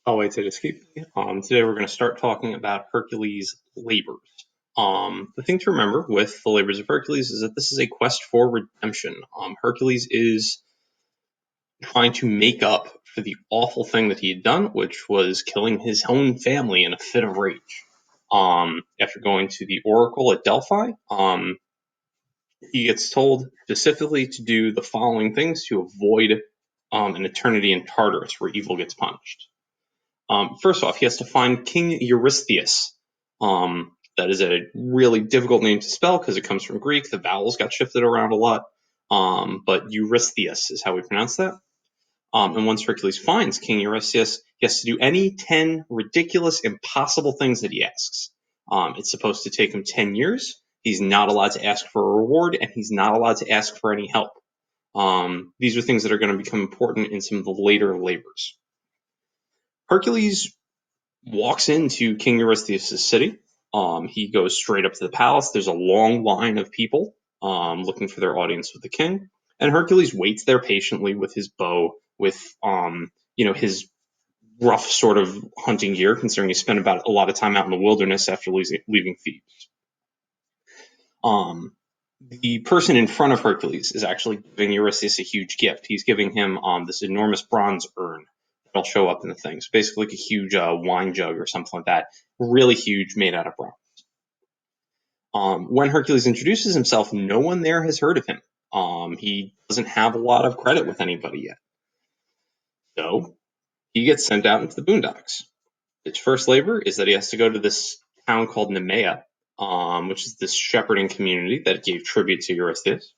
Oh, wait, to escape me. Today we're going to start talking about Hercules' labors. The thing to remember with the labors of Hercules is that this is a quest for redemption. Hercules is trying to make up for the awful thing that he had done, which was killing his own family in a fit of rage. After going to the Oracle at Delphi, he gets told specifically to do the following things to avoid an eternity in Tartarus, where evil gets punished. First off, he has to find King Eurystheus. That is a really difficult name to spell because it comes from Greek. The vowels got shifted around a lot. But Eurystheus is how we pronounce that. And once Hercules finds King Eurystheus, he has to do any 10 ridiculous, impossible things that he asks. It's supposed to take him 10 years. He's not allowed to ask for a reward, and he's not allowed to ask for any help. These are things that are going to become important in some of the later labors. Hercules walks into King Eurystheus' city. He goes straight up to the palace. There's a long line of people looking for their audience with the king. And Hercules waits there patiently with his bow, with his rough sort of hunting gear, considering he spent about a lot of time out in the wilderness after leaving Thebes. The person in front of Hercules is actually giving Eurystheus a huge gift. He's giving him this enormous bronze urn that'll show up in the thing. So basically like a huge wine jug or something like that. Really huge, made out of bronze. When Hercules introduces himself, no one there has heard of him. He doesn't have a lot of credit with anybody yet. So he gets sent out into the boondocks. His first labor is that he has to go to this town called Nemea, which is this shepherding community that gave tribute to Eurystheus.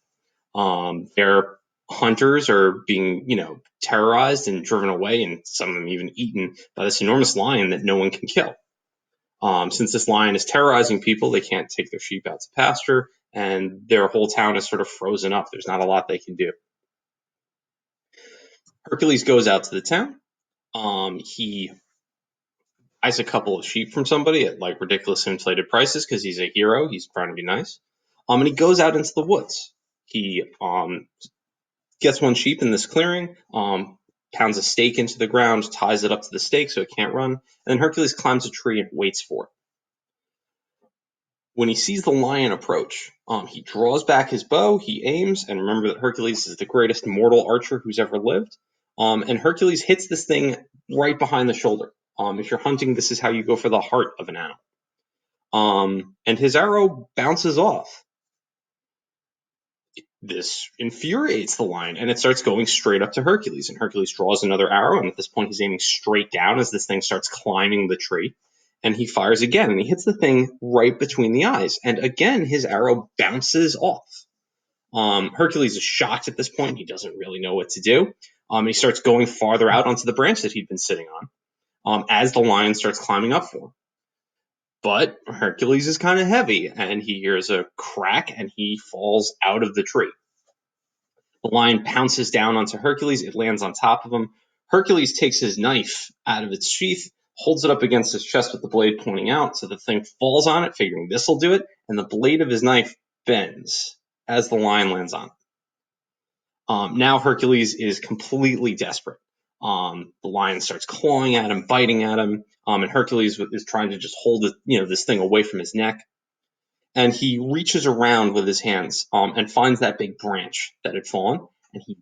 Their hunters are being, terrorized and driven away, and some of them even eaten by this enormous lion that no one can kill. Since this lion is terrorizing people, they can't take their sheep out to pasture, and their whole town is sort of frozen up. There's not a lot they can do. Hercules goes out to the town. He buys a couple of sheep from somebody at like ridiculous inflated prices because he's a hero. He's trying to be nice. And he goes out into the woods. He gets one sheep in this clearing, pounds a stake into the ground, ties it up to the stake so it can't run, and then Hercules climbs a tree and waits for it. When he sees the lion approach, he draws back his bow, he aims, and remember that Hercules is the greatest mortal archer who's ever lived. And Hercules hits this thing right behind the shoulder. If you're hunting, this is how you go for the heart of an animal. And his arrow bounces off. This infuriates the lion, and it starts going straight up to Hercules. And Hercules draws another arrow, and at this point, he's aiming straight down as this thing starts climbing the tree. And he fires again, and he hits the thing right between the eyes. And again, his arrow bounces off. Hercules is shocked at this point. He doesn't really know what to do. He starts going farther out onto the branch that he'd been sitting on as the lion starts climbing up for him. But Hercules is kind of heavy, and he hears a crack, and he falls out of the tree. The lion pounces down onto Hercules. It lands on top of him. Hercules takes his knife out of its sheath, holds it up against his chest with the blade pointing out, so the thing falls on it, figuring this will do it, and the blade of his knife bends as the lion lands on it. Now Hercules is completely desperate. The lion starts clawing at him, biting at him, and Hercules is trying to just hold this thing away from his neck. And he reaches around with his hands and finds that big branch that had fallen, and he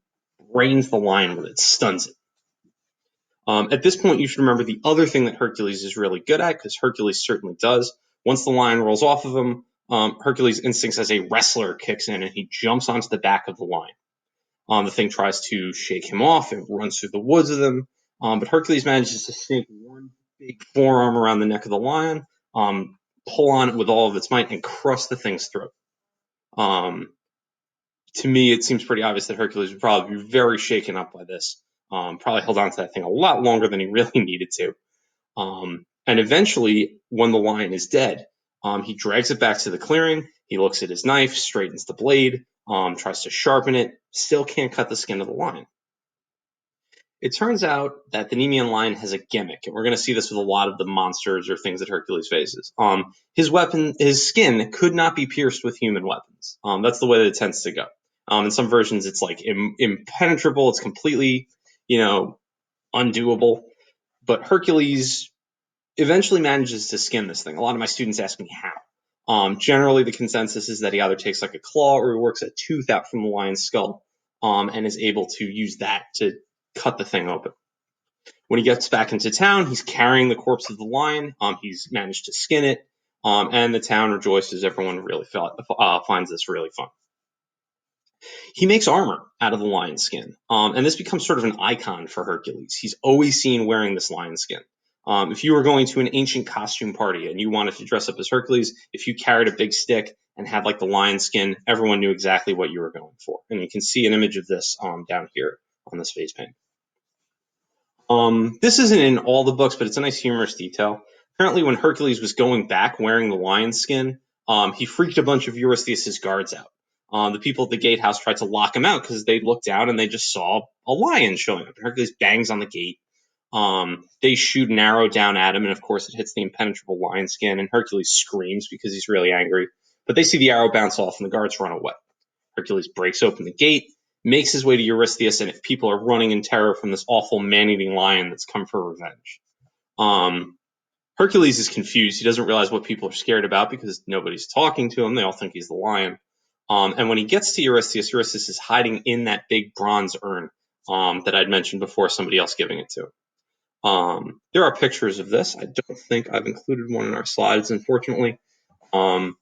brains the lion with it, stuns it. At this point, you should remember the other thing that Hercules is really good at, because Hercules certainly does. Once the lion rolls off of him, Hercules' instincts as a wrestler kicks in, and he jumps onto the back of the lion. The thing tries to shake him off. It runs through the woods with him. But Hercules manages to snake one big forearm around the neck of the lion, pull on it with all of its might, and crush the thing's throat. To me, it seems pretty obvious that Hercules would probably be very shaken up by this. Probably held on to that thing a lot longer than he really needed to. And eventually, when the lion is dead, he drags it back to the clearing. He looks at his knife, straightens the blade, tries to sharpen it, still can't cut the skin of the lion. It turns out that the Nemean lion has a gimmick, and we're going to see this with a lot of the monsters or things that Hercules faces. His skin could not be pierced with human weapons. That's the way that it tends to go. In some versions, it's like impenetrable. It's completely, undoable. But Hercules eventually manages to skin this thing. A lot of my students ask me how. Generally, the consensus is that he either takes like a claw or he works a tooth out from the lion's skull, and is able to use that to cut the thing open. When he gets back into town, he's carrying the corpse of the lion. He's managed to skin it, and the town rejoices. Everyone really finds this really fun. He makes armor out of the lion skin, and this becomes sort of an icon for Hercules. He's always seen wearing this lion skin. If you were going to an ancient costume party and you wanted to dress up as Hercules, if you carried a big stick and had like the lion skin, everyone knew exactly what you were going for. And you can see an image of this down here on this face paint. This isn't in all the books, but it's a nice humorous detail. Apparently, when Hercules was going back wearing the lion skin, he freaked a bunch of Eurystheus' guards out. The people at the gatehouse tried to lock him out because they looked out and they just saw a lion showing up. Hercules bangs on the gate. They shoot an arrow down at him, and of course, it hits the impenetrable lion skin. And Hercules screams because he's really angry. But they see the arrow bounce off, and the guards run away. Hercules breaks open the gate, makes his way to Eurystheus, and people are running in terror from this awful man-eating lion that's come for revenge. Hercules is confused. He doesn't realize what people are scared about because nobody's talking to him. They all think he's the lion. And when he gets to Eurystheus, Eurystheus is hiding in that big bronze urn that I'd mentioned before, somebody else giving it to him. There are pictures of this. I don't think I've included one in our slides, unfortunately. But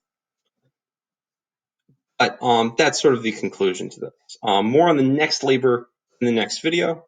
that's sort of the conclusion to this. More on the next labor in the next video.